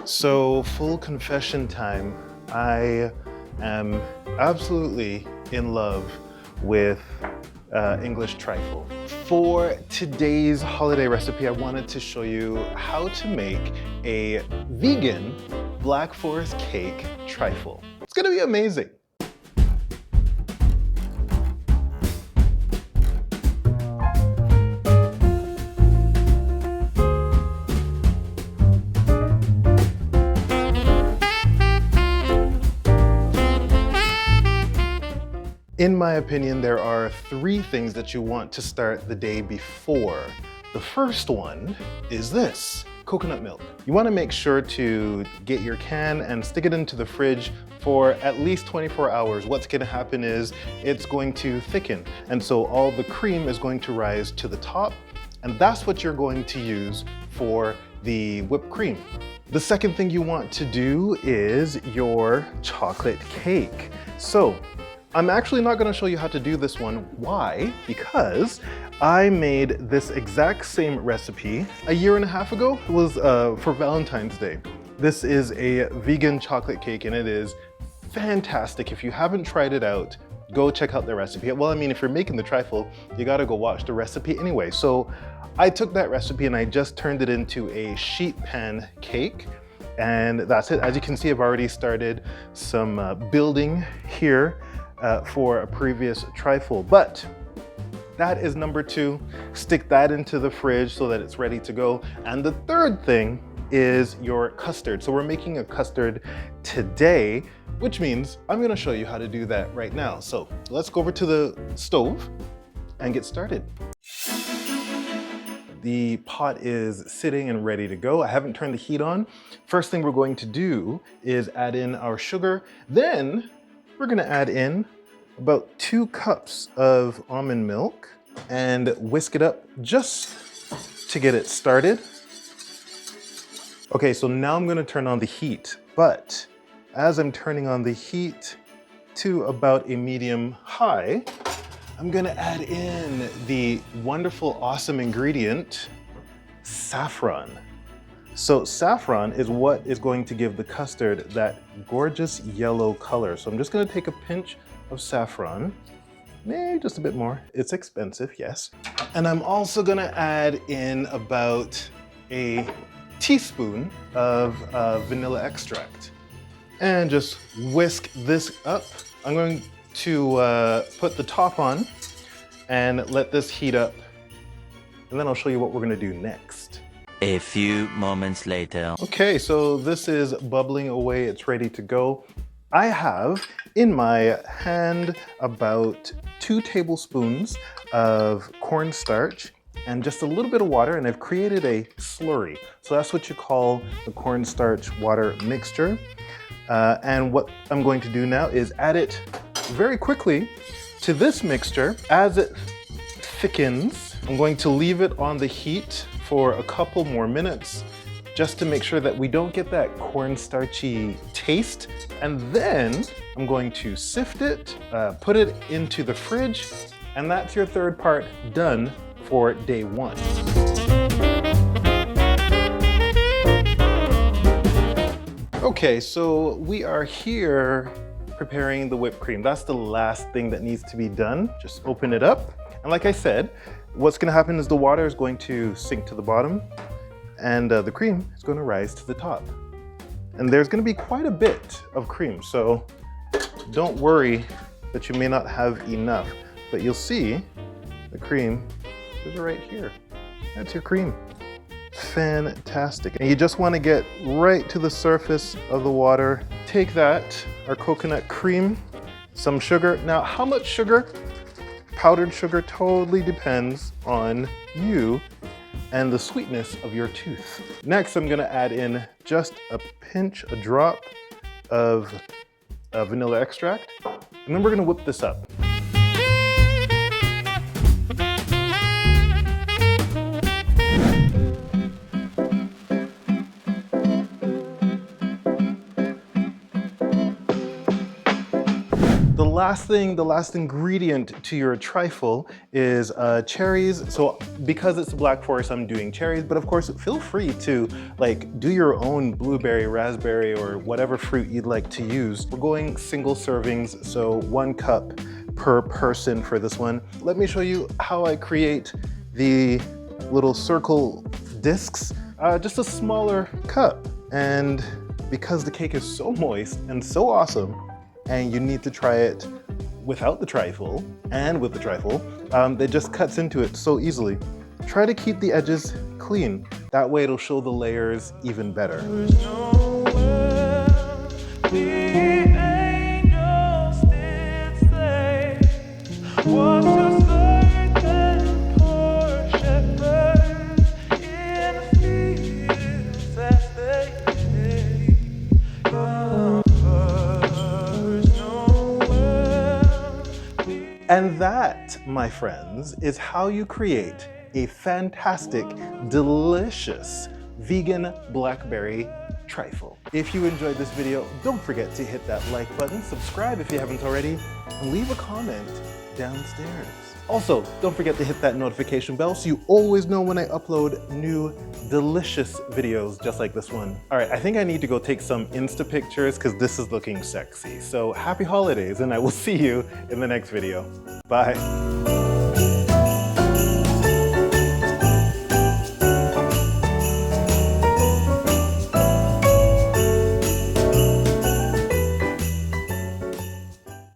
So, full confession time, I am absolutely in love with English trifle. For today's holiday recipe, I wanted to show you how to make a vegan Black Forest cake trifle. It's gonna be amazing. In my opinion, there are three things that you want to start the day before. The first one is this, coconut milk. You want to make sure to get your can and stick it into the fridge for at least 24 hours. What's going to happen is it's going to thicken, and so all the cream is going to rise to the top, and that's what you're going to use for the whipped cream. The second thing you want to do is your chocolate cake. So I'm actually not going to show you how to do this one. Why? Because I made this exact same recipe a year and a half ago. It was for Valentine's Day. This is a vegan chocolate cake and it is fantastic. If you haven't tried it out, go check out the recipe. Well, I mean, if you're making the trifle, you got to go watch the recipe anyway. So I took that recipe and I just turned it into a sheet pan cake. And that's it. As you can see, I've already started some building here for a previous trifle, but that is number two. Stick that into the fridge so that it's ready to go. And the third thing is your custard. So we're making a custard today, which means I'm gonna show you how to do that right now. So let's go over to the stove and get started. The pot is sitting and ready to go. I haven't turned the heat on. First thing we're going to do is add in our sugar. Then we're gonna add in about 2 cups of almond milk and whisk it up just to get it started. Okay, so now I'm gonna turn on the heat, but as I'm turning on the heat to about a medium high, I'm gonna add in the wonderful, awesome ingredient, saffron. So saffron is what is going to give the custard that gorgeous yellow color. So I'm just gonna take a pinch of saffron, maybe just a bit more. It's expensive, yes. And I'm also gonna add in about a teaspoon of vanilla extract. And just whisk this up. I'm going to put the top on and let this heat up. And then I'll show you what we're gonna do next. A few moments later. Okay, so this is bubbling away, it's ready to go. I have in my hand about 2 tablespoons of cornstarch and just a little bit of water, and I've created a slurry. So that's what you call the cornstarch water mixture. And what I'm going to do now is add it very quickly to this mixture. As it thickens, I'm going to leave it on the heat for a couple more minutes just to make sure that we don't get that cornstarchy taste. And then I'm going to sift it, put it into the fridge, and that's your third part done for day one. Okay, so we are here preparing the whipped cream. That's the last thing that needs to be done. Just open it up. And like I said, what's gonna happen is the water is going to sink to the bottom and the cream is gonna rise to the top. And there's gonna be quite a bit of cream, so don't worry that you may not have enough, but you'll see the cream is right here. That's your cream. Fantastic. And you just wanna get right to the surface of the water. Take that, our coconut cream, some sugar. Now, how much sugar? Powdered sugar totally depends on you and the sweetness of your tooth. Next, I'm gonna add in just a pinch, a drop of vanilla extract, and then we're gonna whip this up. The last ingredient to your trifle is cherries. So because it's a black forest, I'm doing cherries, but of course, feel free to like do your own blueberry, raspberry, or whatever fruit you'd like to use. We're going single servings, so 1 cup per person for this one. Let me show you how I create the little circle discs. Just a smaller cup. And because the cake is so moist and so awesome, and you need to try it without the trifle and with the trifle, it just cuts into it so easily. Try to keep the edges clean. That way it'll show the layers even better. And that, my friends, is how you create a fantastic, delicious vegan blackberry trifle. If you enjoyed this video, don't forget to hit that like button, subscribe if you haven't already, and leave a comment downstairs. Also, don't forget to hit that notification bell so you always know when I upload new delicious videos just like this one. All right, I think I need to go take some Insta pictures because this is looking sexy. So happy holidays, and I will see you in the next video. Bye.